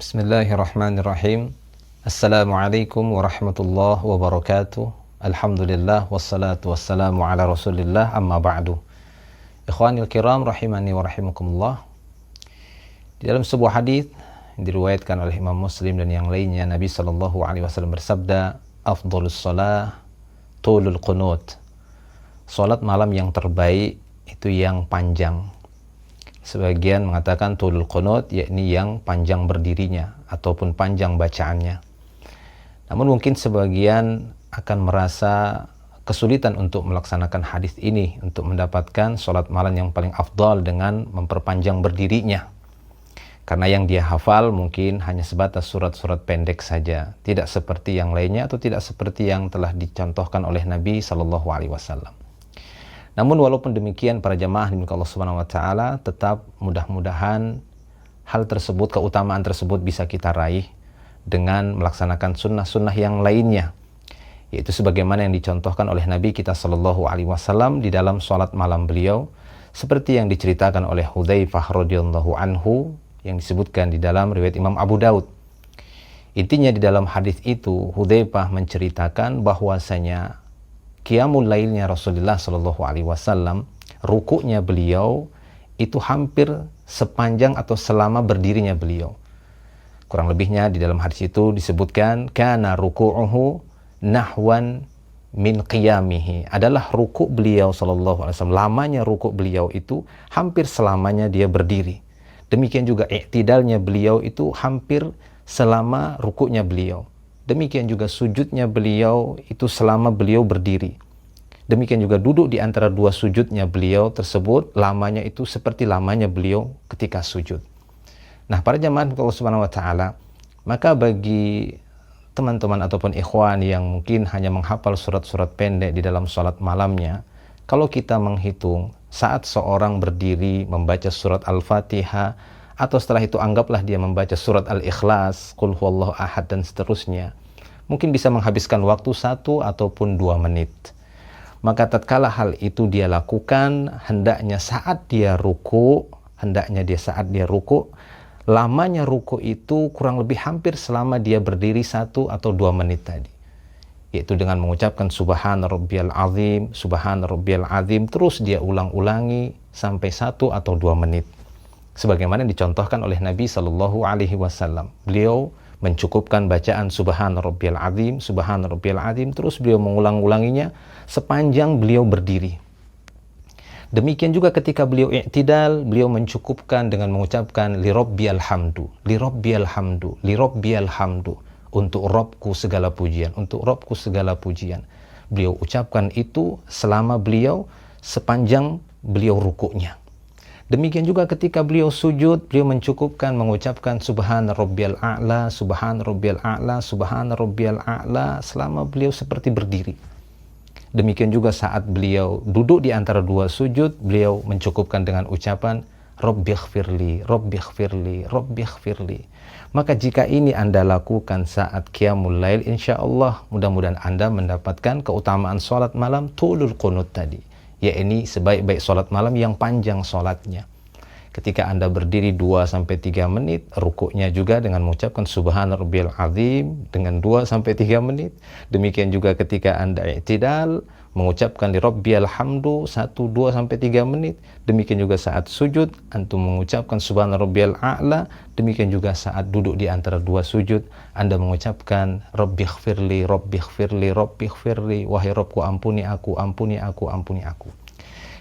Bismillahirrahmanirrahim. Assalamualaikum warahmatullahi wabarakatuh. Alhamdulillah wassalatu wassalamu ala Rasulillah, amma ba'du. Ikhwanil kiram rahimani wa rahimakumullah. Di dalam sebuah hadis diriwayatkan oleh Imam Muslim dan yang lainnya, Nabi sallallahu alaihi wasallam bersabda, "Afdhalus shalah tulul qunut." Salat malam yang terbaik itu yang panjang. Sebagian mengatakan tulul qunut, yakni yang panjang berdirinya ataupun panjang bacaannya. Namun mungkin sebagian akan merasa kesulitan untuk melaksanakan hadis ini, untuk mendapatkan salat malam yang paling afdal dengan memperpanjang berdirinya. Karena yang dia hafal mungkin hanya sebatas surat-surat pendek saja, tidak seperti yang lainnya atau tidak seperti yang telah dicontohkan oleh Nabi sallallahu alaihi wasallam. Namun walaupun demikian, para jamaah dimiliki Allah Subhanahu wa taala, tetap mudah-mudahan hal tersebut, keutamaan tersebut bisa kita raih dengan melaksanakan sunnah-sunnah yang lainnya, yaitu sebagaimana yang dicontohkan oleh Nabi kita sallallahu alaihi wasallam di dalam salat malam beliau, seperti yang diceritakan oleh Hudzaifah radhiyallahu anhu yang disebutkan di dalam riwayat Imam Abu Daud. Intinya di dalam hadis itu Hudzaifah menceritakan bahwasanya qiyamul lailnya Rasulullah sallallahu alaihi wasallam, rukuknya beliau itu hampir sepanjang atau selama berdirinya beliau. Kurang lebihnya di dalam hadis itu disebutkan kana ruku'uhu nahwan min qiyamihi. Adalah rukuk beliau sallallahu alaihi wasallam, lamanya rukuk beliau itu hampir selamanya dia berdiri. Demikian juga i'tidalnya beliau itu hampir selama rukuknya beliau. Demikian juga sujudnya beliau itu selama beliau berdiri. Demikian juga duduk di antara dua sujudnya beliau tersebut, lamanya itu seperti lamanya beliau ketika sujud. Nah, para jamaah Allah Subhanahu wa taala, maka bagi teman-teman ataupun ikhwan yang mungkin hanya menghafal surat-surat pendek di dalam salat malamnya, kalau kita menghitung saat seorang berdiri membaca surat Al-Fatihah, atau setelah itu anggaplah dia membaca surat Al-Ikhlas, Qul huwallahu ahad dan seterusnya, mungkin bisa menghabiskan waktu 1 ataupun 2 menit. Maka tatkala hal itu dia lakukan, hendaknya saat dia ruku, lamanya ruku itu kurang lebih hampir selama dia berdiri 1 atau 2 menit tadi. Yaitu dengan mengucapkan Subhana Rabbiyal Azim, Subhana Rabbiyal Azim, terus dia ulang-ulangi sampai 1 atau 2 menit. Sebagaimana dicontohkan oleh Nabi sallallahu alaihi wasallam. Beliau mencukupkan bacaan Subhana Rabbiyal Azim, Subhana Rabbiyal Azim, terus beliau mengulang-ulanginya sepanjang beliau berdiri. Demikian juga ketika beliau i'tidal, beliau mencukupkan dengan mengucapkan li Rabbiyal hamdu, li Rabbiyal hamdu, li Rabbiyal hamdu, untuk Rabbku segala pujian, untuk Rabbku segala pujian. Beliau ucapkan itu selama beliau sepanjang beliau rukuknya. Demikian juga ketika beliau sujud, beliau mencukupkan mengucapkan Subhana Rabbiyal A'la, Subhana Rabbiyal A'la, Subhana Rabbiyal A'la selama beliau seperti berdiri. Demikian juga saat beliau duduk di antara dua sujud, beliau mencukupkan dengan ucapan Rabbighfirli, Rabbighfirli, Rabbighfirli. Maka jika ini Anda lakukan saat qiyamul lail, insyaallah mudah-mudahan Anda mendapatkan keutamaan salat malam tulul qunut tadi, yakni sebaik-baik salat malam yang panjang salatnya. Ketika Anda berdiri 2-3 menit, rukuknya juga dengan mengucapkan Subhana Rabbiyal Azim dengan 2-3 menit. Demikian juga ketika Anda i'tidal, mengucapkan li Rabbiyal Hamdu 1-2-3 menit. Demikian juga saat sujud, antum mengucapkan Subhana Rabbiyal A'la. Demikian juga saat duduk di antara dua sujud, Anda mengucapkan Rabbighfirli, Rabbighfirli, Rabbighfirli, wahai Rabbku ampuni aku, ampuni aku, ampuni aku.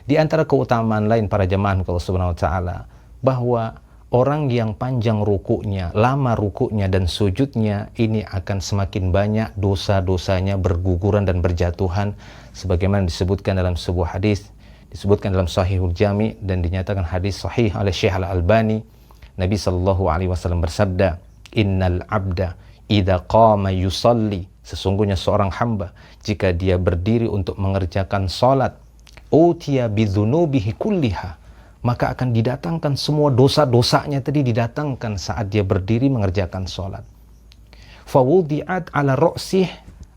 Di antara keutamaan lain para jemaah Allah Subhanahu wa taala, bahwa orang yang panjang rukuknya, lama rukuknya dan sujudnya, ini akan semakin banyak dosa-dosanya berguguran dan berjatuhan, sebagaimana disebutkan dalam sebuah hadis, disebutkan dalam Sahihul Jami dan dinyatakan hadis sahih oleh Syekh Al-Albani. Nabi sallallahu alaihi wasallam bersabda, "Innal 'abda idza qama yusalli," sesungguhnya seorang hamba jika dia berdiri untuk mengerjakan salat, utiya bidzunubihi kulliha, maka akan didatangkan semua dosa-dosanya tadi, didatangkan saat dia berdiri mengerjakan salat. Fawudi'at ala ra'sih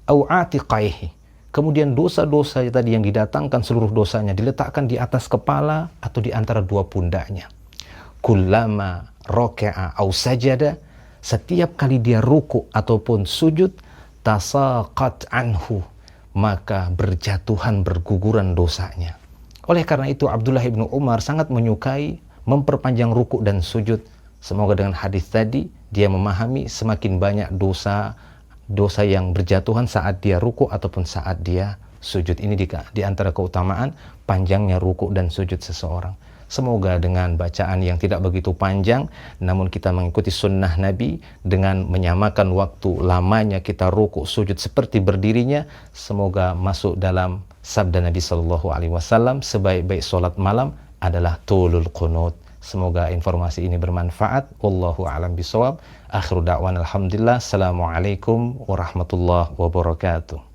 au atiqaihi, kemudian dosa-dosa tadi yang didatangkan seluruh dosanya diletakkan di atas kepala atau di antara dua pundaknya. Kullama raka'a au sajada, setiap kali dia ruku ataupun sujud, tasaqat anhu, maka berjatuhan berguguran dosanya. Oleh karena itu Abdullah ibnu Umar sangat menyukai memperpanjang ruku dan sujud. Semoga dengan hadis tadi dia memahami semakin banyak dosa yang berjatuhan saat dia ruku ataupun saat dia sujud. Ini di antara keutamaan panjangnya ruku dan sujud seseorang. Semoga dengan bacaan yang tidak begitu panjang, namun kita mengikuti sunnah Nabi dengan menyamakan waktu lamanya kita ruku sujud seperti berdirinya, semoga masuk dalam sabda Nabi Shallallahu Alaihi Wasallam, sebaik-baik sholat malam adalah tulul qunut. Semoga informasi ini bermanfaat. Wallahu a'lam bishawab. Akhiru da'wan alhamdulillah. Assalamualaikum warahmatullahi wabarakatuh.